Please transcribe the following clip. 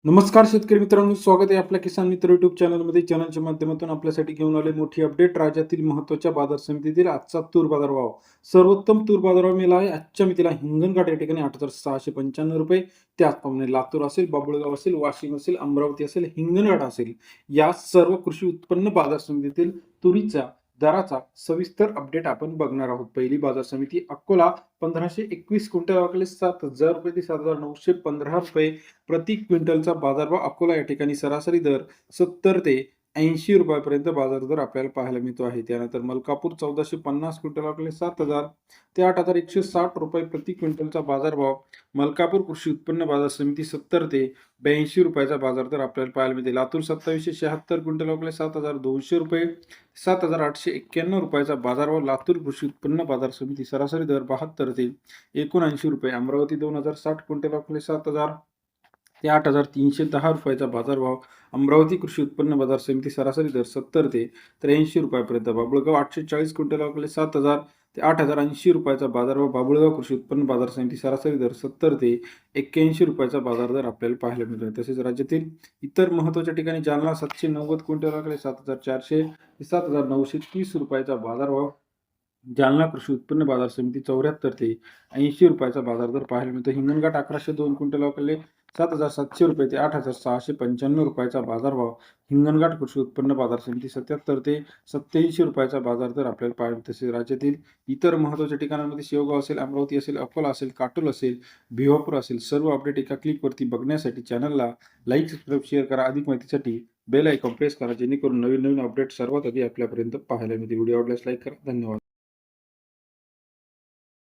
नमस्कार शेतकरी मित्रांनो, स्वागत आहे आपल्या किसान मित्र युट्यूब चॅनलमध्ये. चॅनलच्या माध्यमातून आपल्यासाठी घेऊन आले मोठी अपडेट. राज्यातील महत्त्वाच्या बाजार समितीतील आजचा तूर बाजारभाव. सर्वोत्तम तूर बाजारभाव मिळाला आहे आजच्या मितीला हिंगणघाट या ठिकाणी 8,695 रुपये. त्याचप्रमाणे लातूर असेल, बाभुळगाव असेल, वाशिम असेल, अमरावती असेल, हिंगणघाट असेल, या सर्व कृषी उत्पन्न बाजार समितीतील तुरीच्या दराचा सविस्तर अपडेट आपण बघणार आहोत. पहिली बाजार समिती अकोला 1521 क्विंटल अवकले 7,000 रुपये ते 7,915 रुपये प्रति क्विंटलचा बाजारभाव अकोला या ठिकाणी सरासरी दर 70 ते 80 रुपयापर्यंत बाजार दर आपल्याला पाहायला मिळतो आहे. त्यानंतर मलकापूर 1450 क्विंटल अवकले 7,000 ते 8,160 रुपये प्रति क्विंटलचा बाजारभाव. मलकापूर कृषी उत्पन्न बाजार समिती 70 ते 82 रुपयाचा बाजार दर आपल्याला पाहायला मिळते. लातूर 2776 क्विंटल अवकले 7,200 रुपये 7,891 रुपयाचा बाजारभाव. लातूर कृषी उत्पन्न बाजार समिती सरासरी दर 72 ते 79 रुपये. अमरावती 2060 क्विंटल अवकले 7,000 ते 8,310 रुपयाचा बाजारभाव. अमरावती कृषी उत्पन्न बाजार समिती सरासरी दर 70 ते 83 रुपयापर्यंत. बाभुळगाव 840 क्विंटल अवकले 7,000 ते 8,080 रुपयाचा बाजारभाव. बाभुळगाव कृषी उत्पन्न बाजार समिती सरासरी दर 70 ते 81 रुपयाचा बाजार दर आपल्याला पाहायला मिळतो. तसेच राज्यातील इतर महत्त्वाच्या ठिकाणी जालना 790 क्विंटल अवकले 7,400 ते 7,930 रुपयाचा बाजारभाव. जालना कृषी उत्पन्न बाजार समिती 74 ते 80 रुपयाचा बाजार दर पाहायला मिळतो. हिंगणघाट 1102 क्विंटल अवकले 7,700 रुपये ते 8,695 रुपयाचा बाजारभाव. हिंगणघाट कृषी उत्पन्न बाजार समिती 77 ते 87 रुपयाचा बाजार दर आपल्याला पाहायला मिळतो. तसेच राज्यातील इतर महत्त्वाच्या ठिकाणांमध्ये शेवगाव असेल, अमरावती असेल, अकोला असेल, काटोल असेल, भिवापूर असेल, सर्व अपडेट एका क्लिकवरती बघण्यासाठी चॅनलला लाईक, सबस्क्राईब, शेअर करा. अधिक माहितीसाठी बेल आयकॉन प्रेस करा, जेणेकरून नवीन नवीन अपडेट सर्वात आधी आपल्यापर्यंत पाहायला मिळते. व्हिडिओ आवडल्यास लाईक करा. धन्यवाद.